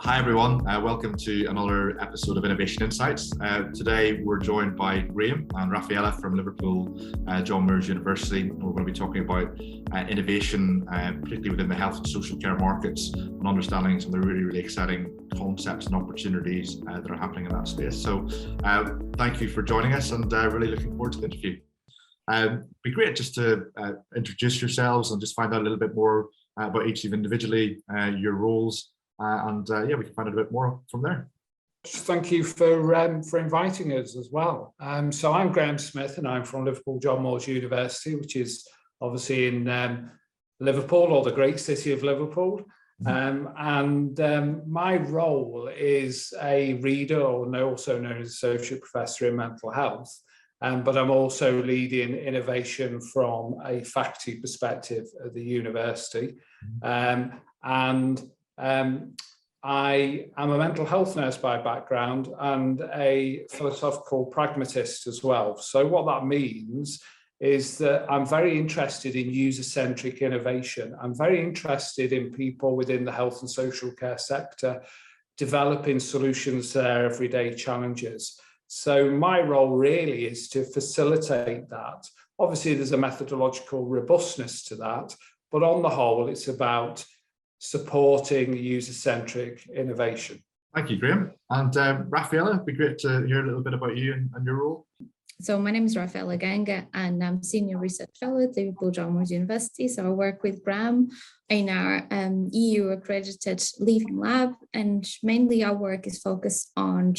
Hi everyone, welcome to another episode of Innovation Insights. Today we're joined by Grahame and Rafaela from Liverpool, John Moores University. We're going to be talking about innovation, particularly within the health and social care markets, and understanding some of the really exciting concepts and opportunities that are happening in that space. So thank you for joining us, and really looking forward to the interview. It'd be great just to introduce yourselves and just find out a little bit more about each of you individually, your roles. We can find out a bit more from there. Thank you for inviting us as well. So I'm Grahame Smith, and I'm from Liverpool John Moores University, which is obviously in Liverpool, or the great city of Liverpool. My role is a reader, or also known as Associate Professor in Mental Health. But I'm also leading innovation from a faculty perspective at the university. I am a mental health nurse by background and a philosophical pragmatist as well. So what that means is that I'm very interested in user-centric innovation. I'm very interested in people within the health and social care sector developing solutions to their everyday challenges. So my role really is to facilitate that. Obviously, there's a methodological robustness to that, but on the whole, it's about supporting user-centric innovation. Thank you, Grahame. And Rafaela, it'd be great to hear a little bit about you and your role. So my name is Rafaela Ganga, and I'm Senior Research Fellow at Liverpool John Moores University. So I work with Grahame in our EU accredited Living Lab, and mainly our work is focused on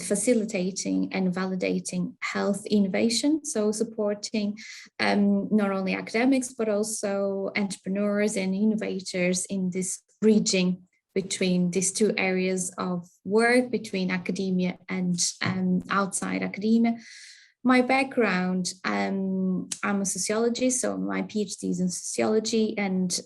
facilitating and validating health innovation, so supporting not only academics but also entrepreneurs and innovators in this bridging between these two areas of work, between academia and outside academia. My background, I'm a sociologist, so my PhD is in sociology, and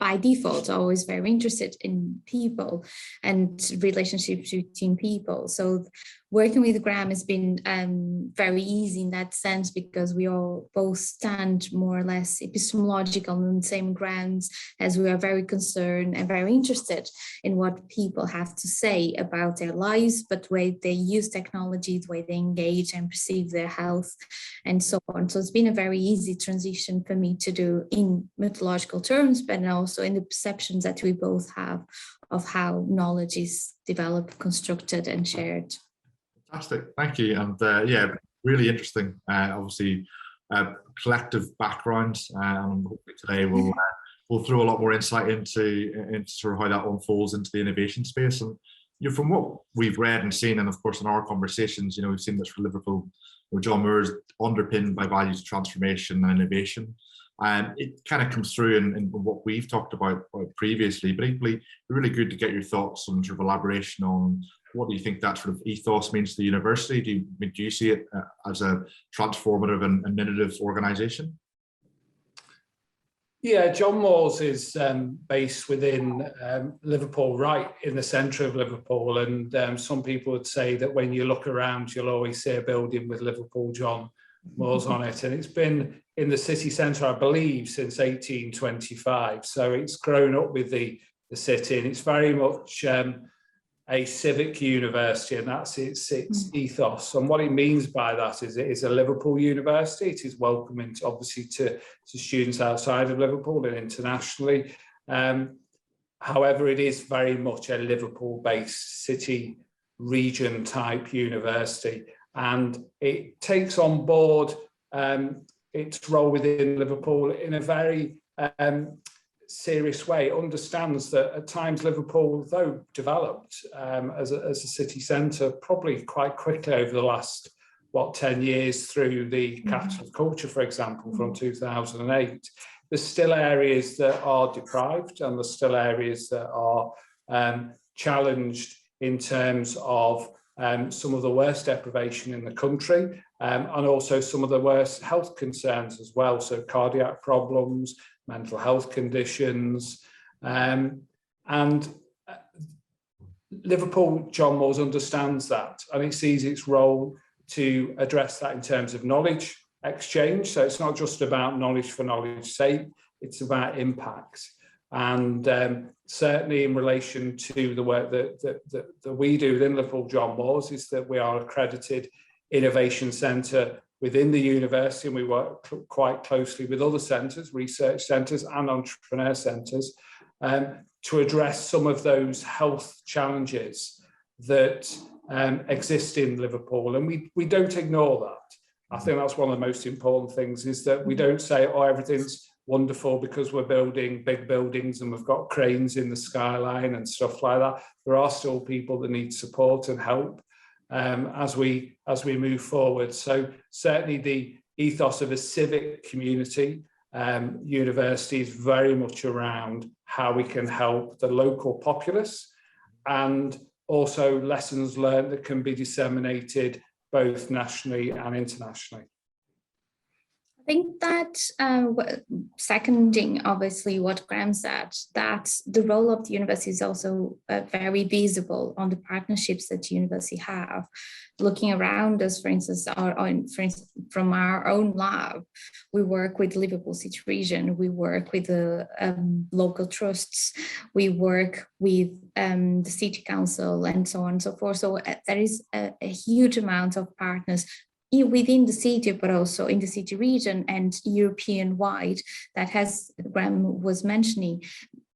by default, always very interested in people and relationships between people. So working with Grahame has been very easy in that sense, because we all both stand more or less epistemological on the same grounds, as we are very concerned and very interested in what people have to say about their lives, but the way they use technology, the way they engage and perceive their health, and so on. So it's been a very easy transition for me to do in methodological terms, but also in the perceptions that we both have of how knowledge is developed, constructed and shared. Fantastic, thank you. And really interesting, obviously collective background, and hopefully today we'll throw a lot more insight into sort of how that unfolds into the innovation space. And from what we've read and seen, and of course in our conversations, we've seen this for Liverpool, John Moores underpinned by values of transformation and innovation. It kind of comes through in what we've talked about previously, but equally really good to get your thoughts and sort of elaboration on what do you think that sort of ethos means to the university? Do you see it as a transformative and innovative organisation? Yeah, John Moores is based within Liverpool, right in the centre of Liverpool. And some people would say that when you look around, you'll always see a building with Liverpool John Moores on it. And it's been in the city centre, I believe, since 1825. So it's grown up with the city, and it's very much a civic university, and that's its ethos. And what it means by that is it is a Liverpool university. It is welcoming, obviously, to students outside of Liverpool and internationally. However, it is very much a Liverpool-based city region type university, and it takes on board its role within Liverpool in a very serious way. It understands that at times Liverpool, though developed as a city centre, probably quite quickly over the last 10 years through the capital of culture, for example, from 2008, there's still areas that are deprived, and there's still areas that are challenged in terms of some of the worst deprivation in the country, and also some of the worst health concerns as well, so cardiac problems, mental health conditions, and Liverpool John Moores understands that, and it sees its role to address that in terms of knowledge exchange. So it's not just about knowledge for knowledge's sake, it's about impact. And certainly in relation to the work that we do within Liverpool John Moores, is that we are accredited innovation centre within the university, and we work quite closely with other centres, research centres and entrepreneur centres, to address some of those health challenges that exist in Liverpool. And we don't ignore that. I think that's one of the most important things, is that we don't say, oh, everything's wonderful because we're building big buildings and we've got cranes in the skyline and stuff like that. There are still people that need support and help as we move forward. So certainly the ethos of a civic community university is very much around how we can help the local populace, and also lessons learned that can be disseminated both nationally and internationally. I think that seconding obviously what Graham said, that the role of the university is also very visible on the partnerships that the university have. Looking around us, for instance, from our own lab, we work with Liverpool City Region, we work with the local trusts, we work with the City Council and so on and so forth. So there is a huge amount of partners within the city, but also in the city region and European-wide, that, has Graham was mentioning,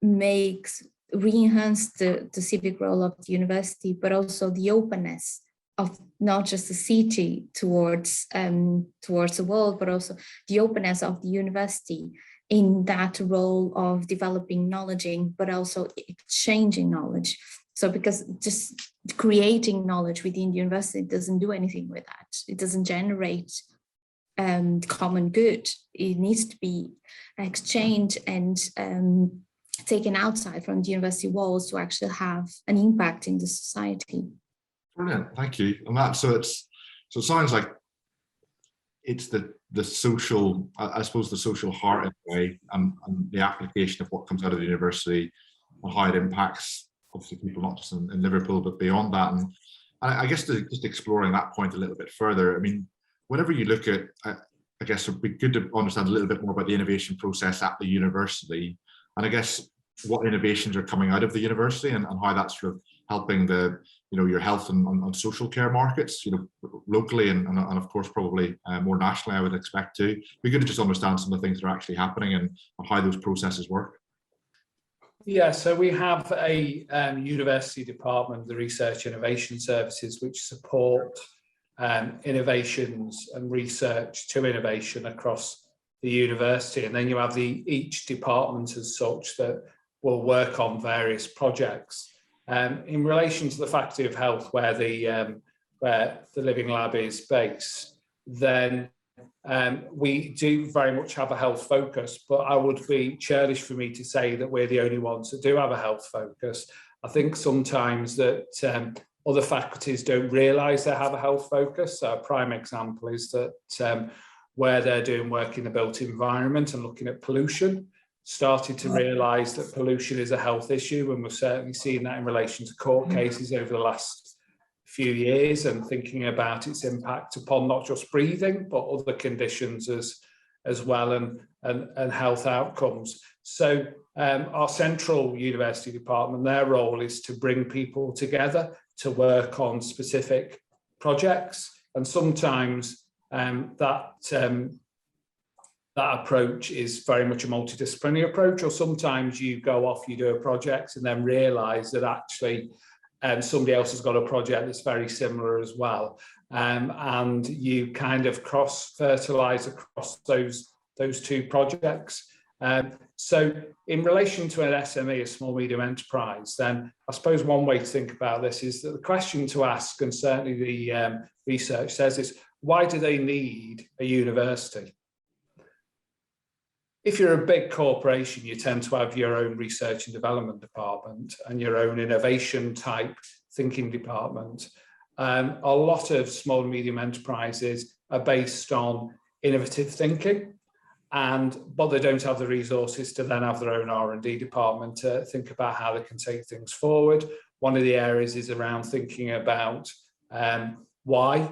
re-enhance the civic role of the university, but also the openness of not just the city towards the world, but also the openness of the university in that role of developing knowledge, but also exchanging knowledge. So because just creating knowledge within the university doesn't do anything with that. It doesn't generate common good. It needs to be exchanged and taken outside from the university walls to actually have an impact in the society. Brilliant, thank you. And that, so it sounds like it's the social, I suppose, the social heart in a way, and the application of what comes out of the university and how it impacts obviously people not just in Liverpool but beyond that. And I guess just exploring that point a little bit further, I mean, whenever you look at, I guess it'd be good to understand a little bit more about the innovation process at the university, and I guess what innovations are coming out of the university, and how that's sort of helping the, you know, your health and social care markets, you know, locally and of course probably more nationally, I would expect to. It'd be good to just understand some of the things that are actually happening and how those processes work. Yeah, so we have a university department, the Research Innovation Services, which support innovations and research to innovation across the university. And then you have each department as such that will work on various projects. In relation to the Faculty of Health, where the Living Lab is based, then we do very much have a health focus, but I would be churlish for me to say that we're the only ones that do have a health focus. I think sometimes that other faculties don't realise they have a health focus. So a prime example is that where they're doing work in the built environment and looking at pollution, started to realise that pollution is a health issue, and we're certainly seeing that in relation to court cases over the last few years, and thinking about its impact upon not just breathing but other conditions as well, and health outcomes. So our central university department, their role is to bring people together to work on specific projects, and sometimes that approach is very much a multidisciplinary approach, or sometimes you go off, you do a project and then realise that actually somebody else has got a project that's very similar as well, and you kind of cross-fertilise across those two projects. So in relation to an SME, a small medium enterprise, then I suppose one way to think about this is that the question to ask, and certainly the research says, is why do they need a university? If you're a big corporation, you tend to have your own research and development department and your own innovation type thinking department. A lot of small and medium enterprises are based on innovative thinking, but they don't have the resources to then have their own R&D department to think about how they can take things forward. One of the areas is around thinking about why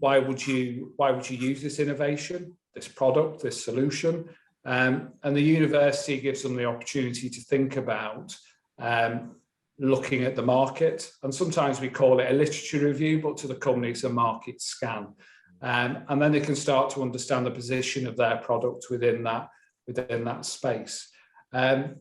would you use this innovation, this product, this solution? And the university gives them the opportunity to think about looking at the market. And sometimes we call it a literature review, but to the company it's a market scan. And then they can start to understand the position of their product within that space. And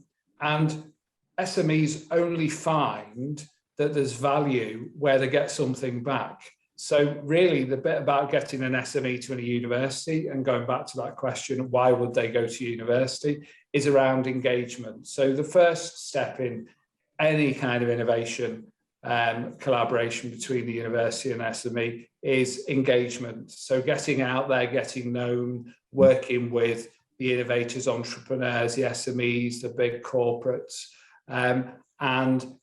SMEs only find that there's value where they get something back. So really the bit about getting an SME to a university, and going back to that question, why would they go to university, is around engagement. So the first step in any kind of innovation collaboration between the university and SME is engagement. So getting out there, getting known, working with the innovators, entrepreneurs, the SMEs, the big corporates, and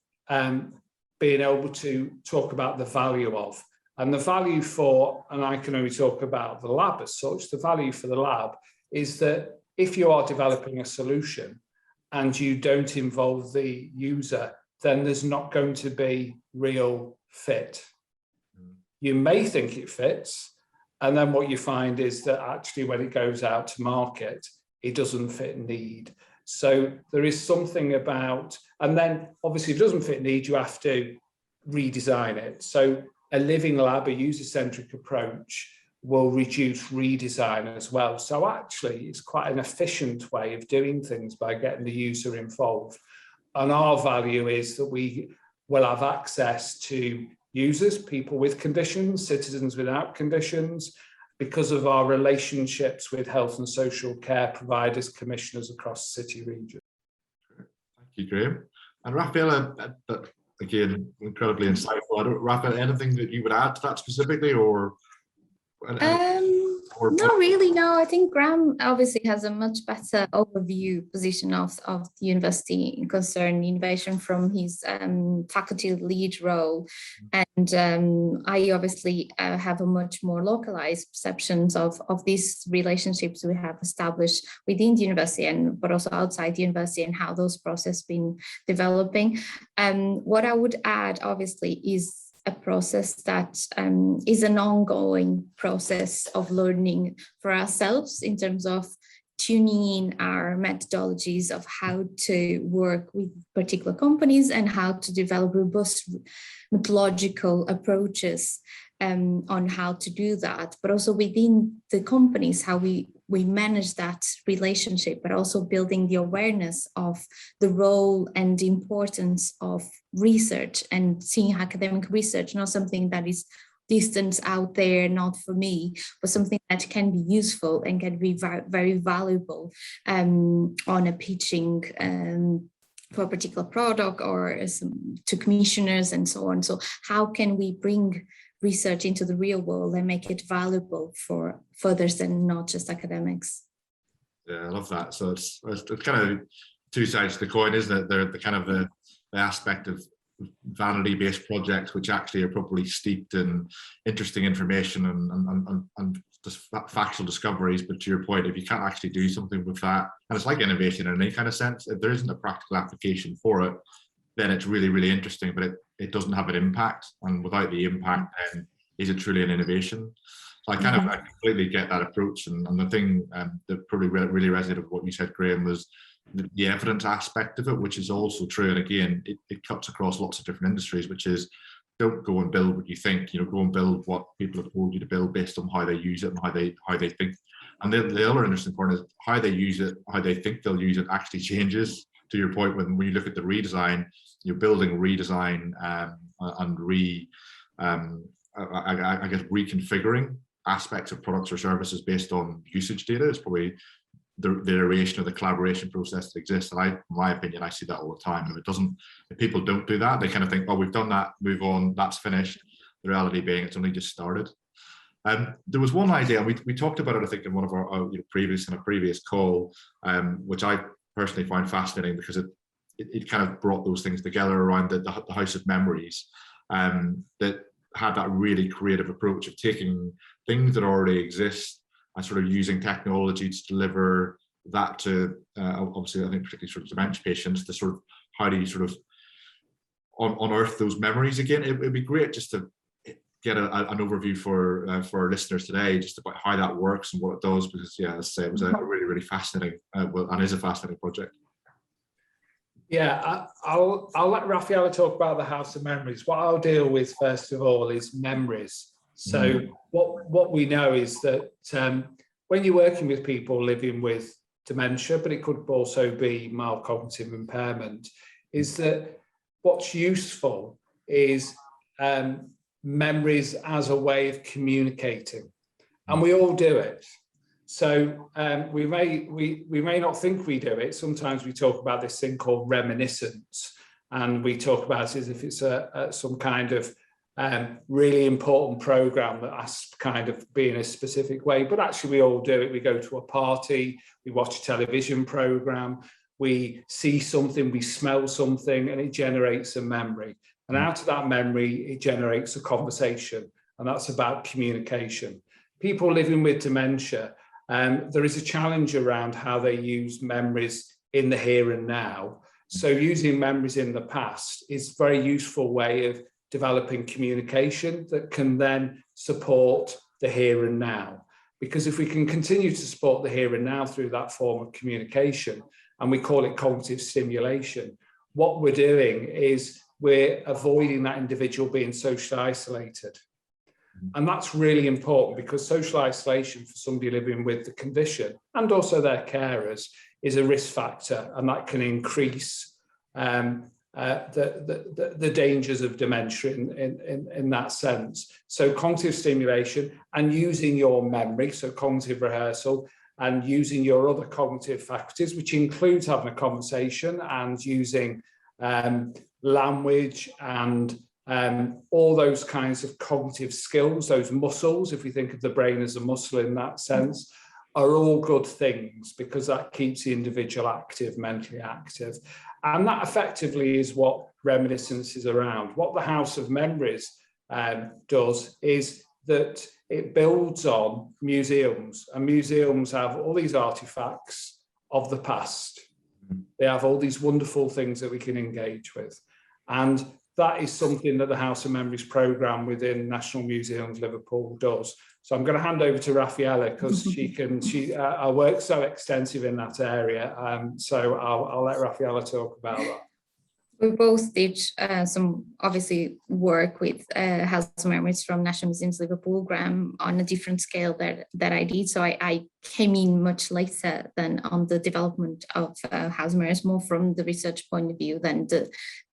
being able to talk about the value of. And the value for, and I can only talk about the lab as such, the value for the lab is that if you are developing a solution and you don't involve the user, then there's not going to be real fit. You may think it fits, and then what you find is that actually when it goes out to market, it doesn't fit need. So there is something about, and then obviously if it doesn't fit need, you have to redesign it. So a living lab, a user-centric approach will reduce redesign as well. So actually it's quite an efficient way of doing things by getting the user involved. And our value is that we will have access to users, people with conditions, citizens without conditions, because of our relationships with health and social care providers, commissioners across the city region. Thank you, Graham. And Rafaela, again, incredibly insightful. Rafaela, anything that you would add to that specifically, or? Not really, no. I think Graham obviously has a much better overview position of the university concerning innovation from his faculty lead role. And I obviously have a much more localized perceptions of these relationships we have established within the university, but also outside the university, and how those processes been developing. What I would add, obviously, is a process that is an ongoing process of learning for ourselves in terms of tuning in our methodologies of how to work with particular companies and how to develop robust methodological approaches on how to do that, but also within the companies, how we manage that relationship, but also building the awareness of the role and the importance of research, and seeing academic research not something that is distant out there, not for me, but something that can be useful and can be very valuable on a pitching for a particular product, or to commissioners and so on. So how can we bring research into the real world and make it valuable for others and not just academics? Yeah, I love that. So it's kind of two sides to the coin, isn't it? They're the kind of the aspect of vanity-based projects which actually are properly steeped in interesting information and just factual discoveries. But to your point, if you can't actually do something with that, and it's like innovation in any kind of sense, if there isn't a practical application for it, then it's really, really interesting, but it doesn't have an impact. And without the impact, then is it truly an innovation? So I completely get that approach. And the thing that probably really resonated with what you said, Graham, was the evidence aspect of it, which is also true. And again, it cuts across lots of different industries, which is, don't go and build what you think, go and build what people have told you to build based on how they use it and how they think. And the other interesting part is how they use it, how they think they'll use it actually changes. To your point, when you look at the redesign, you're building redesign and I guess reconfiguring aspects of products or services based on usage data is probably the iteration of the collaboration process that exists. And in my opinion, I see that all the time. If people don't do that, they kind of think, oh, we've done that, move on, that's finished. The reality being, it's only just started. There was one idea, and we talked about it, I think, in one of our previous call, which I personally find fascinating, because it kind of brought those things together around the House of Memories, that had that really creative approach of taking things that already exist and sort of using technology to deliver that to, obviously, I think particularly sort of dementia patients, to sort of, how do you sort of unearth those memories again? It'd be great just to get an overview for our listeners today, just about how that works and what it does, because yeah, as I say, it was a really, really fascinating, and is a fascinating project. Yeah, I'll let Rafaela talk about the House of Memories. What I'll deal with first of all is memories. So what we know is that when you're working with people living with dementia, but it could also be mild cognitive impairment, is that what's useful is memories as a way of communicating, and we all do it. So we may not think we do it. Sometimes we talk about this thing called reminiscence, and we talk about it as if it's some kind of really important program that has to kind of be in a specific way. But actually, we all do it. We go to a party, we watch a television program, we see something, we smell something, and it generates a memory. And out of that memory, it generates a conversation, and that's about communication. People living with dementia, there is a challenge around how they use memories in the here and now. So using memories in the past is a very useful way of developing communication that can then support the here and now. Because if we can continue to support the here and now through that form of communication, and we call it cognitive stimulation, what we're doing is we're avoiding that individual being socially isolated. And that's really important, because social isolation for somebody living with the condition and also their carers is a risk factor, and that can increase the dangers of dementia in that sense. So cognitive stimulation and using your memory, so cognitive rehearsal, and using your other cognitive faculties, which includes having a conversation and using language and all those kinds of cognitive skills, those muscles, if we think of the brain as a muscle in that sense, are all good things, because that keeps the individual active, mentally active. And that effectively is what reminiscence is around. What the House of Memories does is that it builds on museums, and museums have all these artifacts of the past. They have all these wonderful things that we can engage with. And that is something that the House of Memories programme within National Museums Liverpool does. So I'm going to hand over to Rafaela, because our work's so extensive in that area. So I'll let Rafaela talk about that. We both did some obviously work with House of Memories from National Museums Liverpool, Grahame, on a different scale that I did. So I came in much later than on the development of House of Memories, more from the research point of view than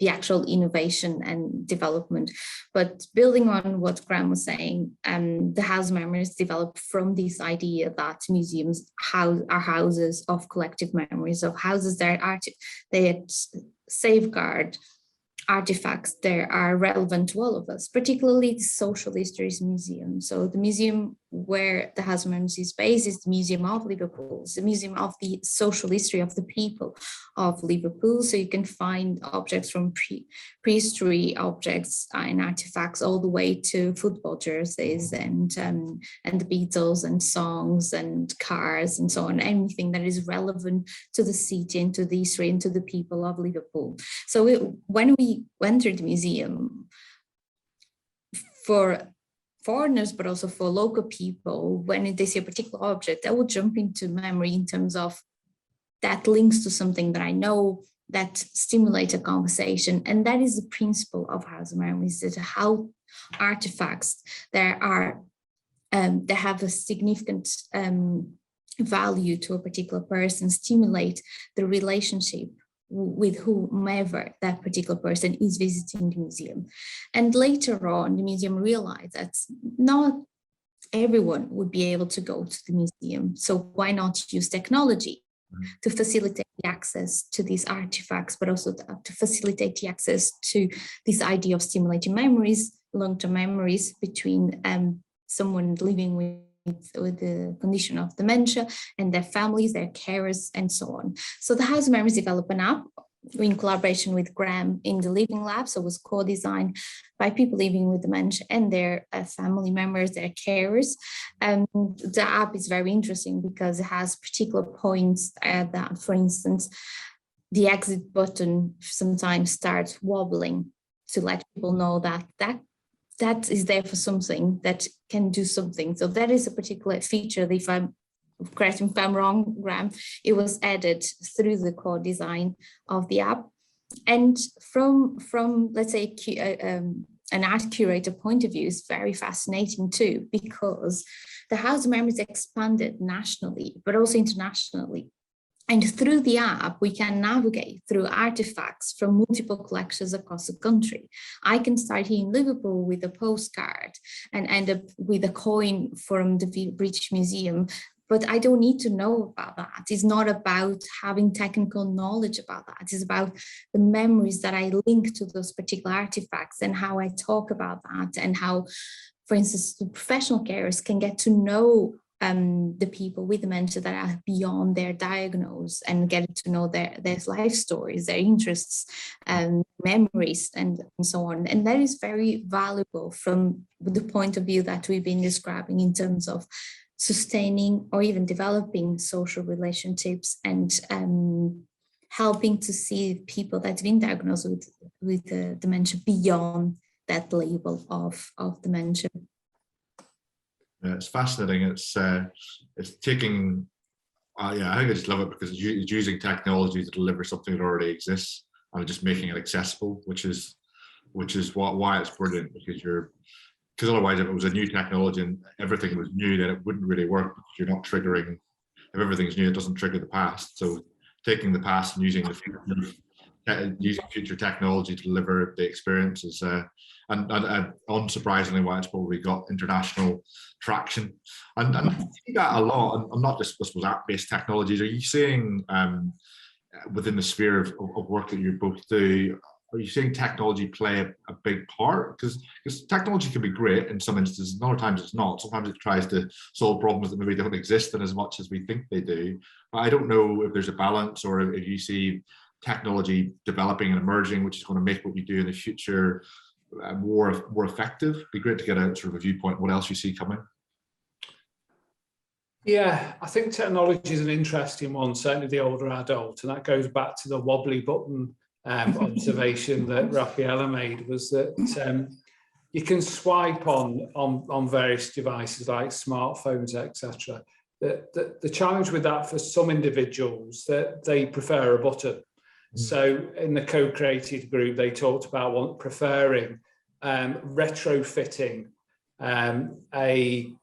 the actual innovation and development. But building on what Grahame was saying, the House of Memories developed from this idea that museums are houses of collective memories, of houses that safeguard artifacts that are relevant to all of us, particularly the social histories museum. So the museum where the House of Memories is based is the Museum of Liverpool. It's the museum of the social history of the people of Liverpool. So you can find objects from prehistory objects and artifacts all the way to football jerseys and the Beatles and songs and cars and so on, anything that is relevant to the city and to the history and to the people of Liverpool. So when we entered the museum, for foreigners, but also for local people, when they see a particular object, that will jump into memory in terms of that links to something that I know, that stimulates a conversation. And that is the principle of House of Memories, that how artifacts that have a significant value to a particular person stimulate the relationship with whomever that particular person is visiting the museum. And later on, the museum realized that not everyone would be able to go to the museum. So why not use technology to facilitate the access to these artifacts, but also to facilitate the access to this idea of stimulating memories, long-term memories between someone living with the condition of dementia and their families, their carers, and so on. So the House of Memories developed an app in collaboration with Grahame in the Living Lab. So it was co-designed by people living with dementia and their family members, their carers. The app is very interesting because it has particular points that, for instance, the exit button sometimes starts wobbling to let people know that that is there for something, that can do something. So that is a particular feature. Correct me if I'm wrong, Graham, it was added through the core design of the app. And from let's say an art curator point of view, is very fascinating too, because the house memories expanded nationally, but also internationally. And through the app, we can navigate through artifacts from multiple collections across the country. I can start here in Liverpool with a postcard and end up with a coin from the British Museum, but I don't need to know about that. It's not about having technical knowledge about that. It's about the memories that I link to those particular artifacts and how I talk about that, and how, for instance, the professional carers can get to know the people with dementia that are beyond their diagnosis, and get to know their life stories, their interests, memories, and so on. And that is very valuable from the point of view that we've been describing in terms of sustaining or even developing social relationships, and helping to see people that have been diagnosed with dementia beyond that label of dementia. Yeah, it's fascinating. It's taking, I think I just love it because it's using technology to deliver something that already exists and just making it accessible, which is why it's brilliant. Because otherwise, if it was a new technology and everything was new, then it wouldn't really work, because you're not triggering. If everything's new, it doesn't trigger the past. So taking the past and using the future, using future technology to deliver the experiences, and unsurprisingly, why it's probably got international traction. And I see that a lot, and not just, I suppose, app-based technologies. Are you seeing within the sphere of work that you both do, are you seeing technology play a big part? Because technology can be great in some instances, and other times it's not. Sometimes it tries to solve problems that maybe don't exist in as much as we think they do. But I don't know if there's a balance, or if you see technology developing and emerging, which is going to make what we do in the future more effective. It'd be great to get a sort of a viewpoint. What else you see coming? Yeah, I think technology is an interesting one, certainly the older adult, and that goes back to the wobbly button observation that Rafaela made, was that you can swipe on various devices like smartphones, etc. The challenge with that for some individuals, that they prefer a button. So in the co-created group, they talked about preferring retrofitting the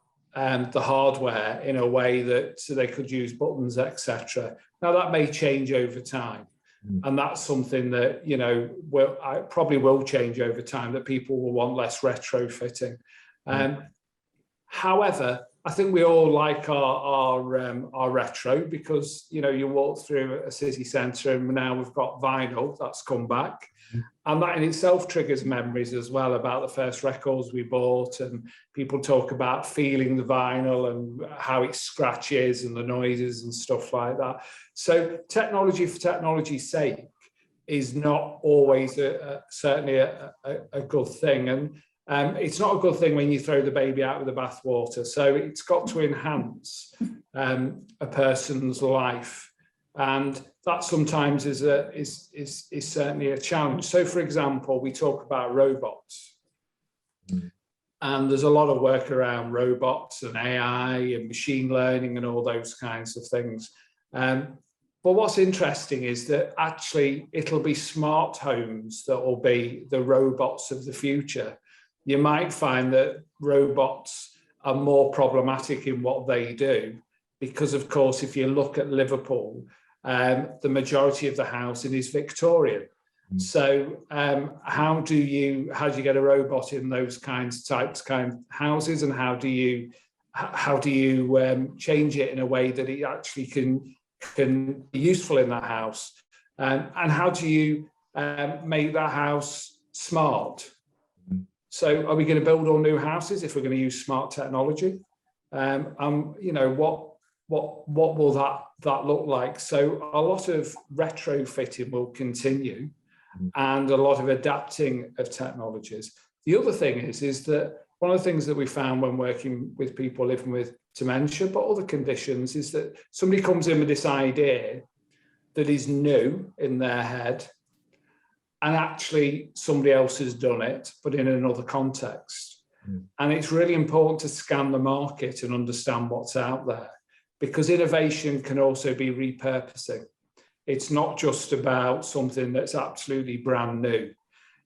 hardware in a way that so they could use buttons, etc. Now that may change over time, and that's something that probably will change over time, that people will want less retrofitting. However, I think we all like our retro, because you walk through a city centre and now we've got vinyl that's come back, and that in itself triggers memories as well about the first records we bought, and people talk about feeling the vinyl and how it scratches and the noises and stuff like that. So technology for technology's sake is not always certainly a good thing, and it's not a good thing when you throw the baby out with the bathwater. So it's got to enhance a person's life, and that sometimes is certainly a challenge. So, for example, we talk about robots, and there's a lot of work around robots and AI and machine learning and all those kinds of things. But what's interesting is that actually it'll be smart homes that will be the robots of the future. You might find that robots are more problematic in what they do, because, of course, if you look at Liverpool, the majority of the housing is Victorian. So how do you get a robot in those kind of houses, and how do you change it in a way that it actually can be useful in that house, and how do you make that house smart? So are we going to build all new houses if we're going to use smart technology? What will that look like? So a lot of retrofitting will continue, and a lot of adapting of technologies. The other thing is that one of the things that we found when working with people living with dementia, but other conditions, is that somebody comes in with this idea that is new in their head, and actually somebody else has done it, but in another context. And it's really important to scan the market and understand what's out there, because innovation can also be repurposing. It's not just about something that's absolutely brand new.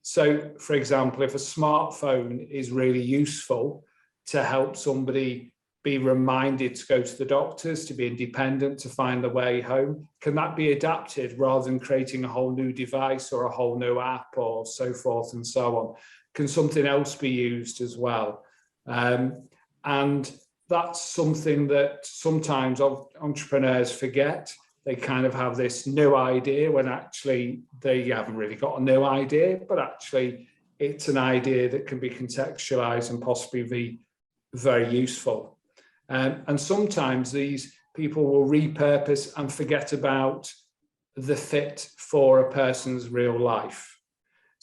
So, for example, if a smartphone is really useful to help somebody be reminded to go to the doctors, to be independent, to find the way home, can that be adapted rather than creating a whole new device or a whole new app or so forth and so on? Can something else be used as well? And that's something that sometimes entrepreneurs forget. They kind of have this new idea when actually they haven't really got a new idea, but actually it's an idea that can be contextualized and possibly be very useful. And sometimes these people will repurpose and forget about the fit for a person's real life.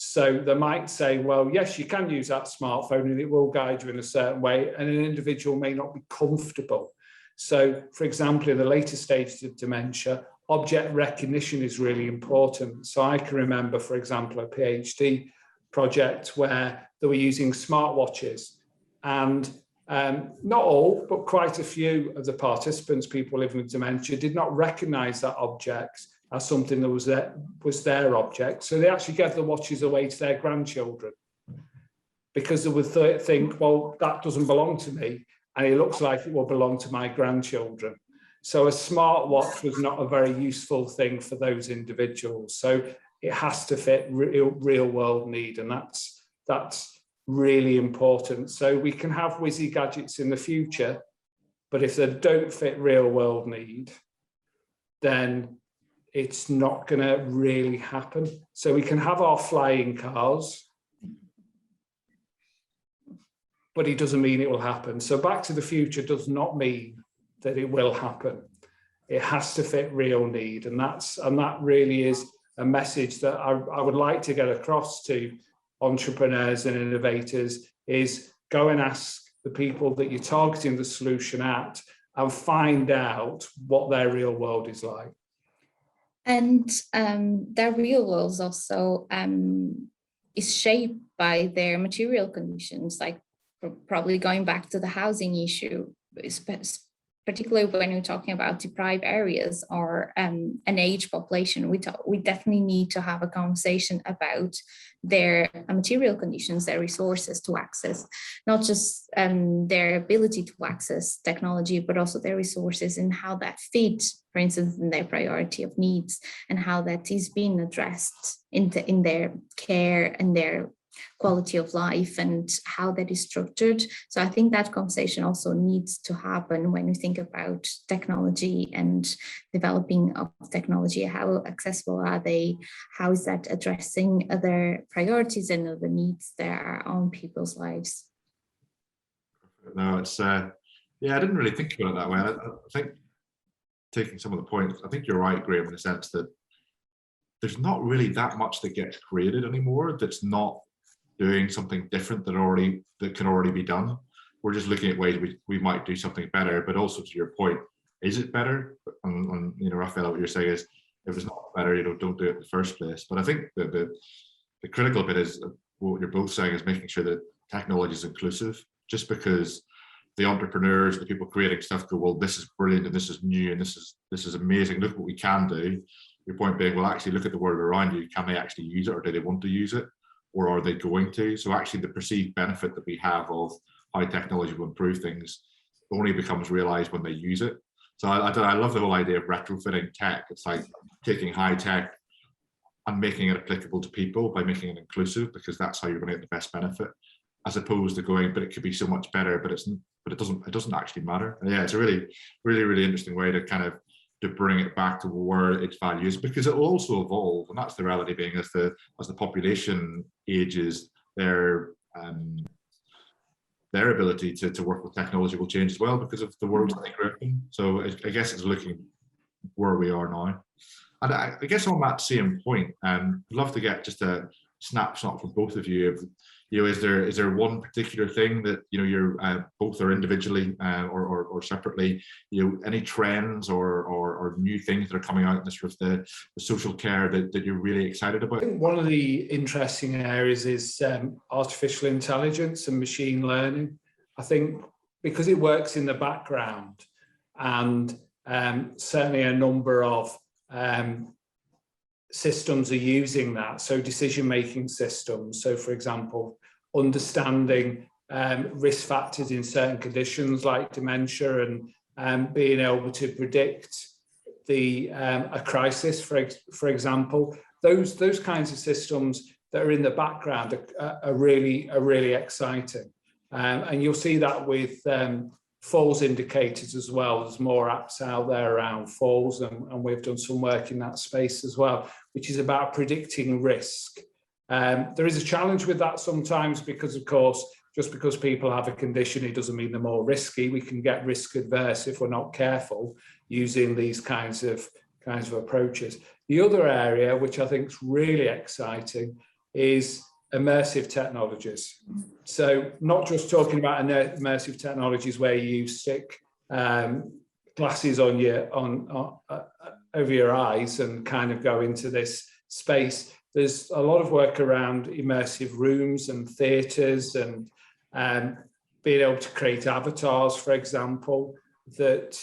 So they might say, well, yes, you can use that smartphone and it will guide you in a certain way, and an individual may not be comfortable. So, for example, in the later stages of dementia, object recognition is really important. So I can remember, for example, a PhD project where they were using smartwatches, and not all, but quite a few of the participants, people living with dementia, did not recognize that object as something that was their object. So they actually gave the watches away to their grandchildren, because they would think, well, that doesn't belong to me, and it looks like it will belong to my grandchildren. So a smartwatch was not a very useful thing for those individuals. So it has to fit real world need, and that's really important. So we can have whizzy gadgets in the future, but if they don't fit real world need, then it's not going to really happen. So we can have our flying cars, but it doesn't mean it will happen. So Back to the Future does not mean that it will happen. It has to fit real need. And that really is a message that I would like to get across to entrepreneurs and innovators, is go and ask the people that you're targeting the solution at and find out what their real world is like. And their real world also is shaped by their material conditions, like probably going back to the housing issue, particularly when we're talking about deprived areas or an aged population. We definitely need to have a conversation about their material conditions, their resources to access, not just their ability to access technology, but also their resources and how that fits, for instance, in their priority of needs, and how that is being addressed in their care and their quality of life, and how that is structured. So I think that conversation also needs to happen when we think about technology and developing of technology. How accessible are they? How is that addressing other priorities and other needs that are on people's lives? No, it's yeah, I didn't really think about it that way. I think, taking some of the points, I think you're right, Graham, in the sense that there's not really that much that gets created anymore that's not doing something different that can already be done. We're just looking at ways we might do something better. But also, to your point, is it better? And Rafaela, what you're saying is, if it's not better, don't do it in the first place. But I think that the critical bit is what you're both saying, is making sure that technology is inclusive. Just because the entrepreneurs, the people creating stuff, go, well, this is brilliant and this is new and this is amazing, look what we can do. Your point being, well, actually look at the world around you. Can they actually use it, or do they want to use it? Or are they going to? So actually the perceived benefit that we have of how technology will improve things only becomes realized when they use it. So I love the whole idea of retrofitting tech. It's like taking high tech and making it applicable to people by making it inclusive, because that's how you're going to get the best benefit, as opposed to going, but it could be so much better, but it doesn't actually matter. And yeah, it's a really, really, really interesting way to kind of to bring it back to where its value is, because it will also evolve, and that's the reality being, as the population ages, their ability to work with technology will change as well, because of the world that they grew up in. So I guess it's looking where we are now. And I guess on that same point, I'd love to get just a snapshot from both of you of is there one particular thing that you're both or individually or separately, any trends or new things that are coming out in this sort of the social care that you're really excited about? I think one of the interesting areas is artificial intelligence and machine learning. I think because it works in the background, and certainly a number of systems are using that. So decision-making systems. So for example, understanding risk factors in certain conditions like dementia, and being able to predict a crisis, for example. Those kinds of systems that are in the background are really exciting. And you'll see that with falls indicators as well. There's more apps out there around falls, and we've done some work in that space as well, which is about predicting risk. There is a challenge with that sometimes because, of course, just because people have a condition, it doesn't mean they're more risky. We can get risk adverse if we're not careful using these kinds of approaches. The other area, which I think is really exciting, is immersive technologies. So not just talking about immersive technologies where you stick glasses on over your eyes and kind of go into this space. There's a lot of work around immersive rooms and theatres, and being able to create avatars, for example, that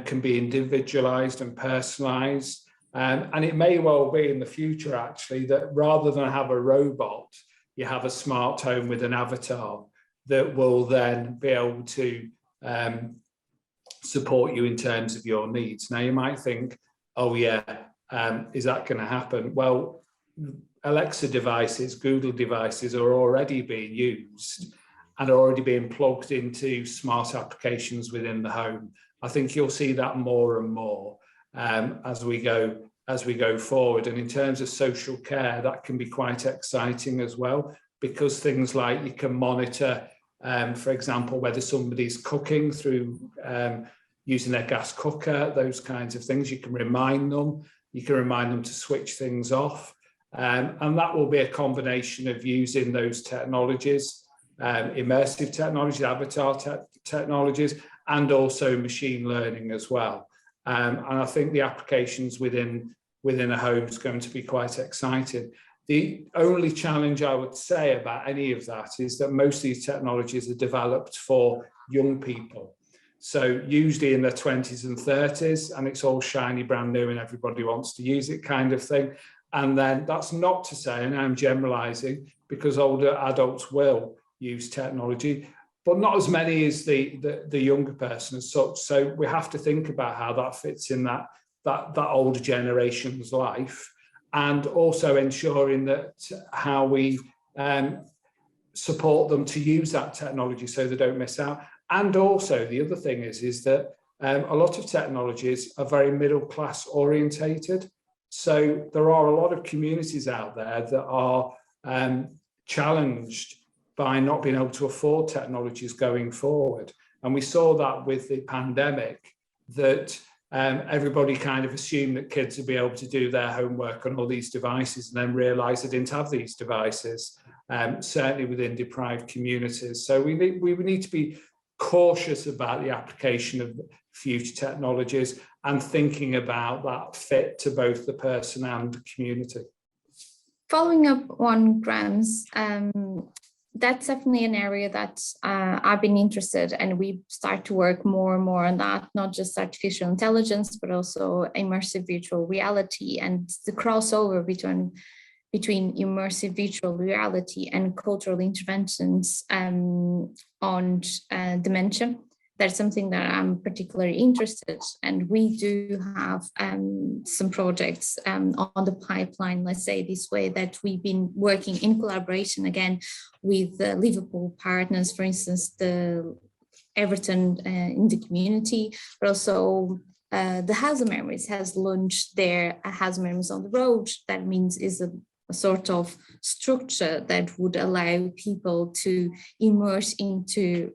can be individualised and personalised. And it may well be in the future, actually, that rather than have a robot, you have a smart home with an avatar that will then be able to support you in terms of your needs. Now, you might think, oh, yeah, is that going to happen? Well, Alexa devices, Google devices are already being used and are already being plugged into smart applications within the home. I think you'll see that more and more as we go forward. And in terms of social care, that can be quite exciting as well, because things like you can monitor, for example, whether somebody's cooking through using their gas cooker, those kinds of things. You can remind them to switch things off. And that will be a combination of using those technologies, immersive technologies, avatar technologies, and also machine learning as well. And I think the applications within a home is going to be quite exciting. The only challenge I would say about any of that is that most of these technologies are developed for young people. So usually in their 20s and 30s, and it's all shiny, brand new, and everybody wants to use it kind of thing. And then that's not to say, and I'm generalizing, because older adults will use technology, but not as many as the younger person as such. So we have to think about how that fits in that older generation's life, and also ensuring that how we support them to use that technology so they don't miss out. And also the other thing is that a lot of technologies are very middle class orientated. So there are a lot of communities out there that are challenged by not being able to afford technologies going forward. And we saw that with the pandemic, that everybody kind of assumed that kids would be able to do their homework on all these devices, and then realised they didn't have these devices, certainly within deprived communities. So we need to be cautious about the application of future technologies and thinking about that fit to both the person and the community. Following up on Graham's, that's definitely an area that I've been interested in, and we start to work more and more on that, not just artificial intelligence, but also immersive virtual reality and the crossover between immersive virtual reality and cultural interventions on dementia. That's something that I'm particularly interested in. And we do have some projects on the pipeline, let's say this way, that we've been working in collaboration again with the Liverpool partners, for instance, the Everton in the community, but also the House of Memories has launched their House of Memories on the Road. That means is a sort of structure that would allow people to immerse into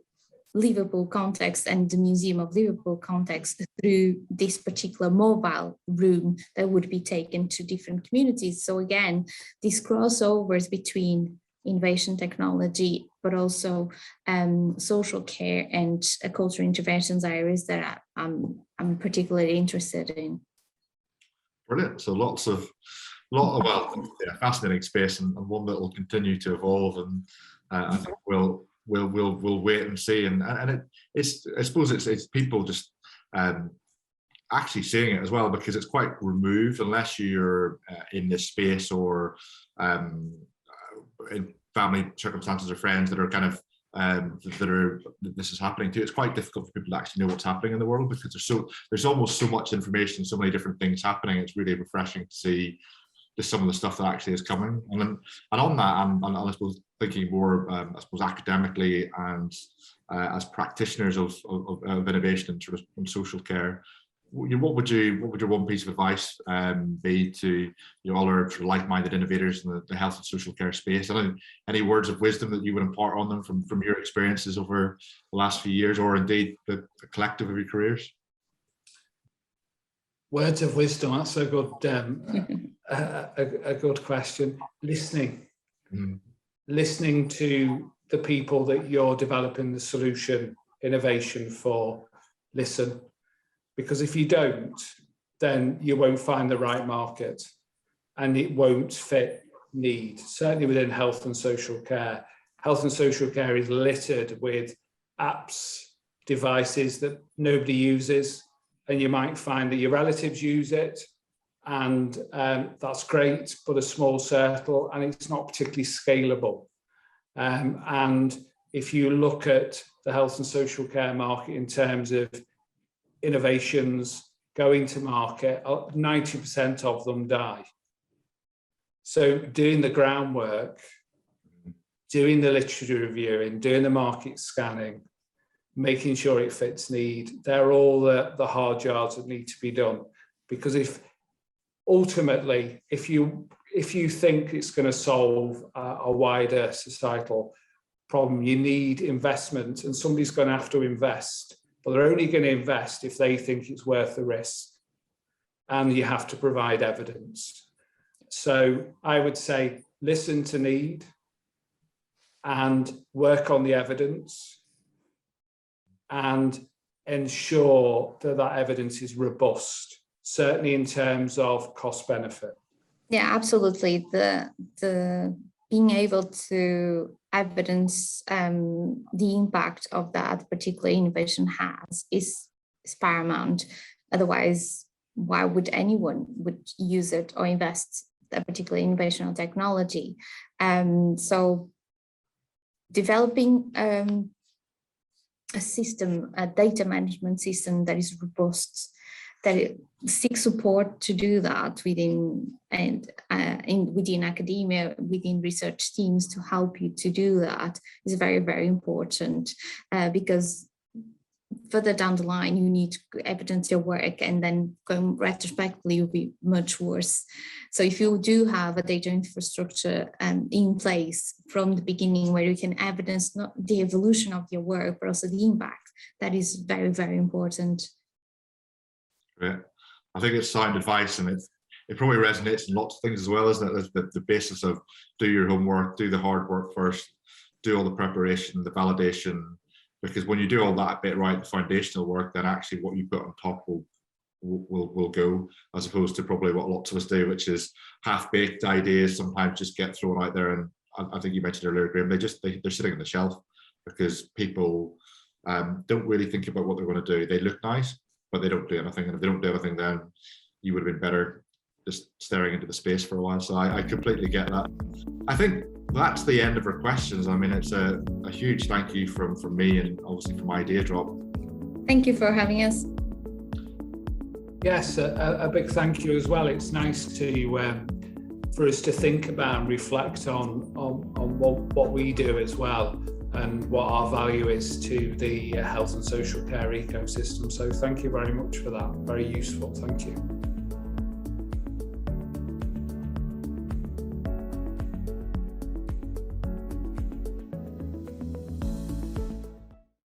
Liverpool context and the Museum of Liverpool context through this particular mobile room that would be taken to different communities. So again, these crossovers between innovation technology, but also social care and cultural interventions areas that I'm particularly interested in. Brilliant. So well, yeah, fascinating space, and one that will continue to evolve, and I think we'll wait and see, and it's, I suppose it's people just actually seeing it as well, because it's quite removed unless you're in this space, or in family circumstances or friends that are kind of this is happening to. It's quite difficult for people to actually know what's happening in the world, because there's almost so much information, so many different things happening. It's really refreshing to see just some of the stuff that actually is coming. And on that, and I suppose thinking more, I suppose academically and as practitioners of innovation and sort of social care, what would your one piece of advice be to other sort of like-minded innovators in the health and social care space? And any words of wisdom that you would impart on them from your experiences over the last few years, or indeed the collective of your careers? Words of wisdom, that's a good a good question. Listening. Listening to the people that you're developing the solution, innovation for. Listen. Because if you don't, then you won't find the right market, and it won't fit need. Certainly within health and social care. Health and social care is littered with apps, devices that nobody uses, and you might find that your relatives use it, and that's great, but a small circle, and it's not particularly scalable. And if you look at the health and social care market in terms of innovations going to market, 90% of them die. So doing the groundwork, doing the literature reviewing, doing the market scanning, making sure it fits need, they're all the hard yards that need to be done. Because if ultimately, if you think it's going to solve a wider societal problem, you need investment, and somebody's going to have to invest. But they're only going to invest if they think it's worth the risk. And you have to provide evidence. So I would say listen to need and work on the evidence, and ensure that that evidence is robust, certainly in terms of cost benefit. Yeah, absolutely. The being able to evidence the impact of that particular innovation has is paramount. Otherwise, why would anyone use it or invest a particular innovation or technology? So developing a system, a data management system that is robust, that it seeks support to do that within academia, within research teams to help you to do that is very, very important, because further down the line you need to evidence your work, and then going retrospectively will be much worse. So if you do have a data infrastructure in place from the beginning, where you can evidence not the evolution of your work but also the impact, that is very, very important. Great. I think it's sound advice, and it probably resonates in lots of things as well, isn't it? The basis of do your homework, do the hard work first, do all the preparation, the validation, because when you do all that bit right, the foundational work, then actually what you put on top will go, as opposed to probably what lots of us do, which is half-baked ideas sometimes just get thrown out there. And I think you mentioned earlier, Graham, they're sitting on the shelf because people don't really think about what they're going to do. They look nice, but they don't do anything. And if they don't do anything, then you would have been better just staring into the space for a while. So I completely get that. I think that's the end of our questions. I mean, it's a huge thank you from me, and obviously from Idea Drop. Thank you for having us. Yes, a big thank you as well. It's nice to for us to think about and reflect on what we do as well, and what our value is to the health and social care ecosystem. So thank you very much for that. Very useful. Thank you.